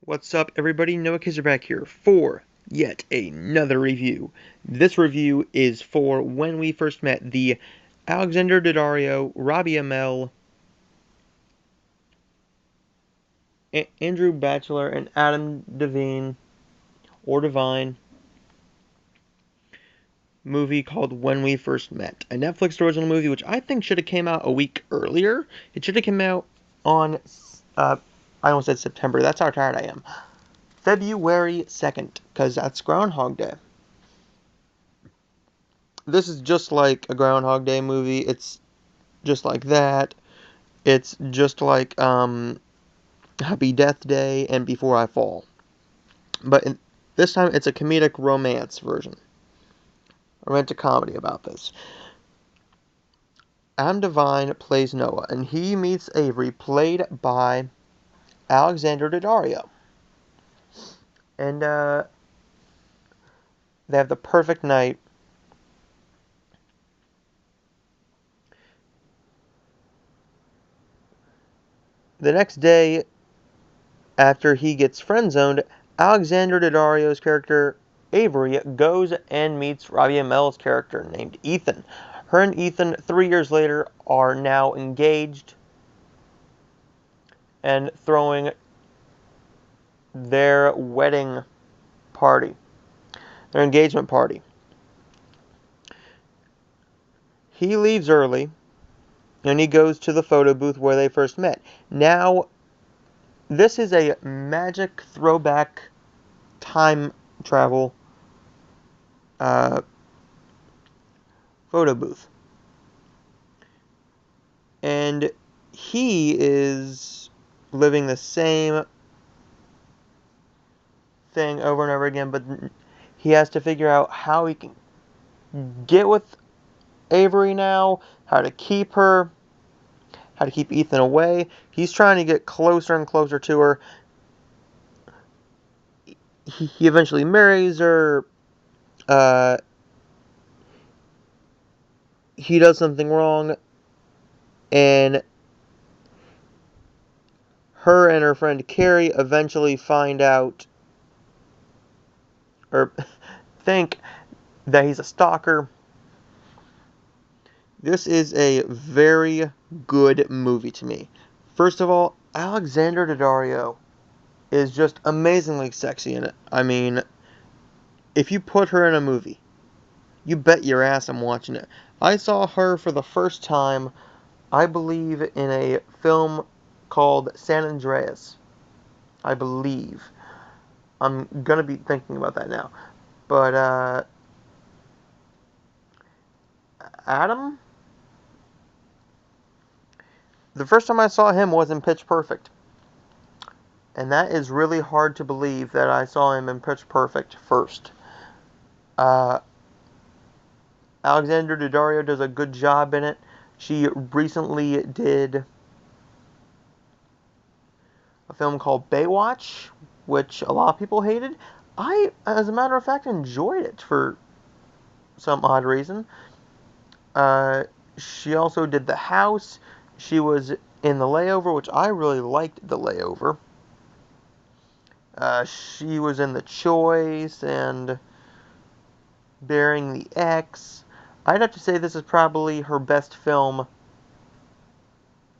What's up, everybody? Noah Kizerback here for yet another review. This review is for When We First Met, the Alexander Daddario, Robbie Amell, Andrew Bachelor, and Adam Devine, or Devine, movie called When We First Met. A Netflix original movie which I think should have came out a week earlier. It should have come out on, I almost said September. That's how tired I am. February 2nd, because that's Groundhog Day. This is just like a Groundhog Day movie. It's just like that. It's just like Happy Death Day and Before I Fall. But this time it's a comedic romance version. A romantic comedy about this. Adam Devine plays Noah, and he meets Avery, played by Alexander Daddario. And they have the perfect night. The next day, after he gets friend-zoned, Alexander Daddario's character Avery goes and meets Robbie Amell's character named Ethan. Her and Ethan, 3 years later, are now engaged and throwing their wedding party, their engagement party. He leaves early and he goes to the photo booth where they first met. Now, this is a magic throwback time travel photo booth. And he is living the same thing over and over again, but he has to figure out how he can get with Avery now, how to keep her, how to keep Ethan away. He's trying to get closer and closer to her. He eventually marries her. Uh, he does something wrong, and her and her friend Carrie eventually find out, or think, that he's a stalker. This is a very good movie to me. First of all, Alexander Daddario is just amazingly sexy in it. I mean, if you put her in a movie, you bet your ass I'm watching it. I saw her for the first time, I believe, in a film called San Andreas. I believe. I'm gonna be thinking about that now. But, Adam? The first time I saw him was in Pitch Perfect. And that is really hard to believe that I saw him in Pitch Perfect first. Uh, Alexander Daddario does a good job in it. She recently did a film called Baywatch, which a lot of people hated. I, as a matter of fact, enjoyed it for some odd reason. She also did The House. She was in The Layover, which I really liked The Layover. She was in The Choice and Burying the Ex. I'd have to say this is probably her best film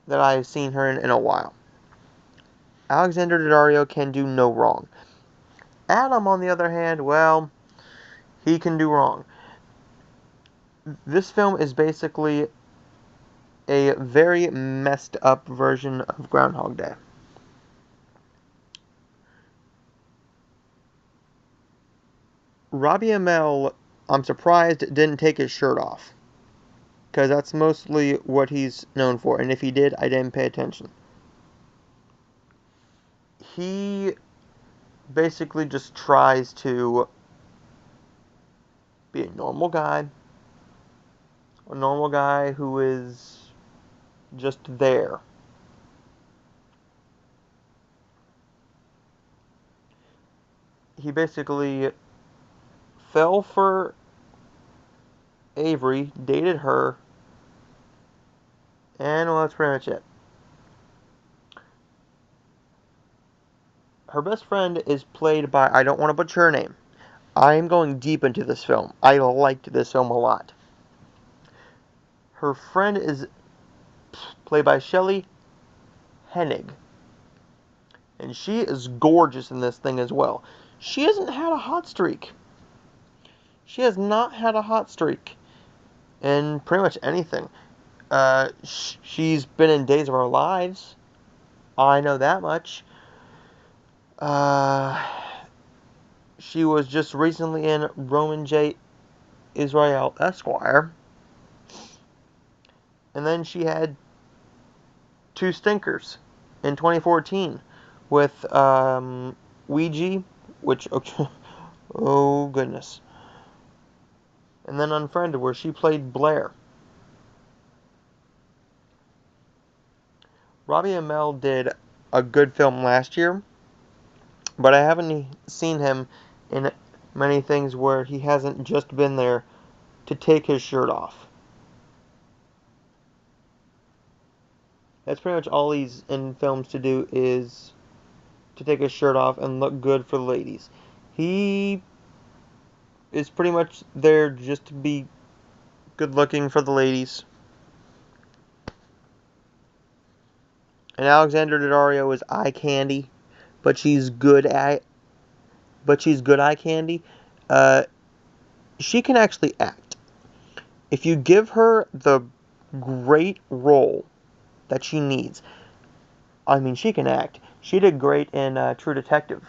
that I've seen her in a while. Alexander Daddario can do no wrong. Adam, on the other hand, well, he can do wrong. This film is basically a very messed up version of Groundhog Day. Robbie Amell, I'm surprised, didn't take his shirt off, because that's mostly what he's known for, and if he did, I didn't pay attention. He basically just tries to be a normal guy who is just there. He basically fell for Avery, dated her, and well, that's pretty much it. Her best friend is played by, I don't want to butcher her name. I am going deep into this film. I liked this film a lot. Her friend is played by Shelley Hennig. And she is gorgeous in this thing as well. She hasn't had a hot streak. She has not had a hot streak in pretty much anything. She's been in Days of Our Lives. I know that much. She was just recently in Roman J. Israel Esquire. And then she had two stinkers in 2014 with Ouija, which, oh goodness. And then Unfriended, where she played Blair. Robbie Amell did a good film last year, but I haven't seen him in many things where he hasn't just been there to take his shirt off. That's pretty much all he's in films to do, is to take his shirt off and look good for the ladies. He is pretty much there just to be good looking for the ladies. And Alexandra Daddario is eye candy, but she's good eye candy. She can actually act. If you give her the great role that she needs, I mean, she can act. She did great in True Detective.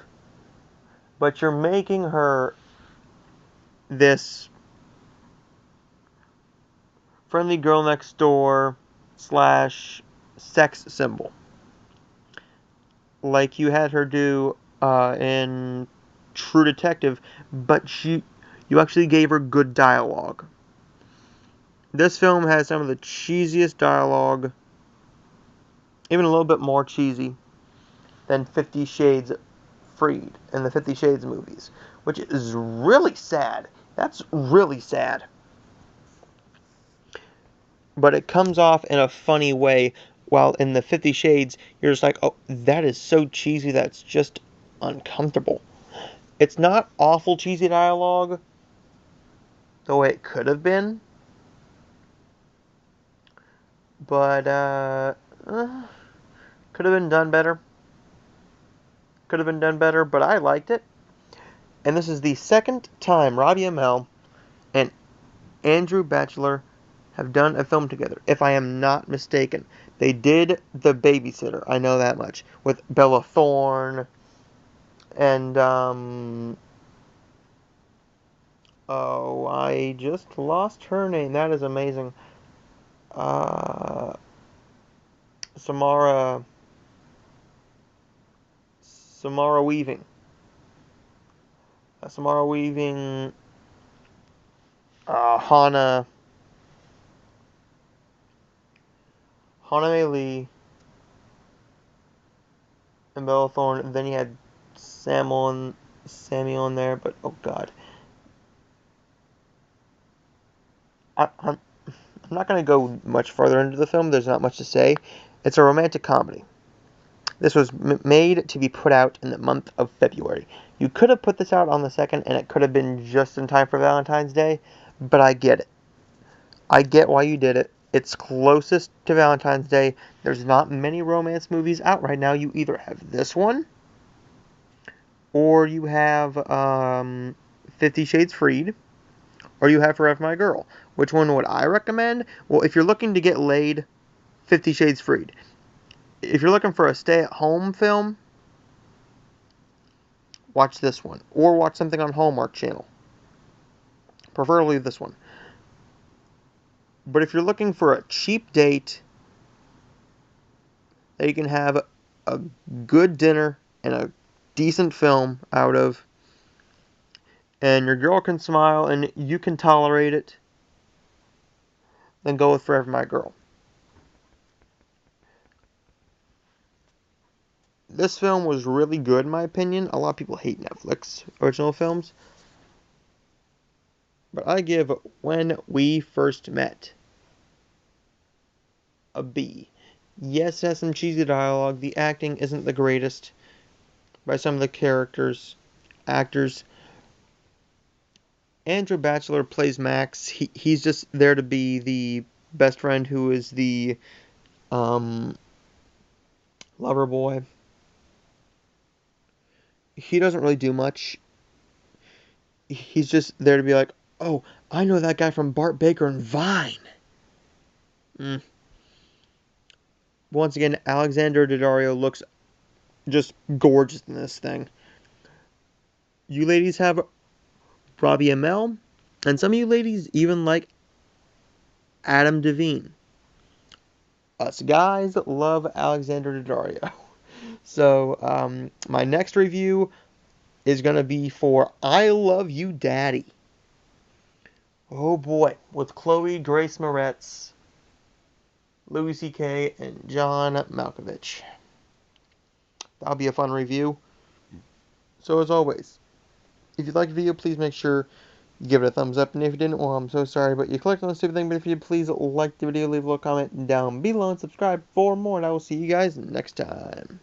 But you're making her this friendly girl next door / sex symbol, like you had her do in True Detective, but you actually gave her good dialogue. This film has some of the cheesiest dialogue, even a little bit more cheesy than 50 Shades Freed in the 50 Shades movies, which is really sad. That's really sad. But it comes off in a funny way, while in the 50 Shades, you're just like, oh, that is so cheesy, that's just uncomfortable. It's not awful cheesy dialogue the way it could have been, but could have been done better. Could have been done better, but I liked it. And this is the second time Robbie Amell and Andrew Bachelor have done a film together, if I am not mistaken. They did The Babysitter, I know that much, with Bella Thorne and oh, I just lost her name. That is amazing. Uh, Samara Weaving. Samara Weaving, Hannah May Lee, and Bella Thorne. And then you had Samuel in there, but oh god. I'm not going to go much further into the film. There's not much to say. It's a romantic comedy. This was made to be put out in the month of February. You could have put this out on the 2nd, and it could have been just in time for Valentine's Day, but I get it. I get why you did it. It's closest to Valentine's Day. There's not many romance movies out right now. You either have this one, or you have 50 Shades Freed, or you have Forever My Girl. Which one would I recommend? Well, if you're looking to get laid, 50 Shades Freed. If you're looking for a stay-at-home film, watch this one. Or watch something on Hallmark Channel. Preferably this one. But if you're looking for a cheap date that you can have a good dinner and a decent film out of, and your girl can smile and you can tolerate it, then go with Forever My Girl. This film was really good in my opinion. A lot of people hate Netflix original films. But I give When We First Met a B. Yes, it has some cheesy dialogue. The acting isn't the greatest. by some of the actors. Andrew Bachelor plays Max. He's just there to be the best friend who is the um, lover boy. He doesn't really do much. He's just there to be like, oh, I know that guy from Bart Baker and Vine. Mm. Once again, Alexander Daddario looks just gorgeous in this thing. You ladies have Robbie Amell, and some of you ladies even like Adam Devine. Us guys love Alexander Daddario. So, my next review is going to be for I Love You Daddy. Oh boy, with Chloe Grace Moretz, Louis C.K., and John Malkovich. That'll be a fun review. So, as always, if you liked the video, please make sure you give it a thumbs up. And if you didn't, well, I'm so sorry, but you clicked on the stupid thing. But if you did, please like the video, leave a little comment down below, and subscribe for more. And I will see you guys next time.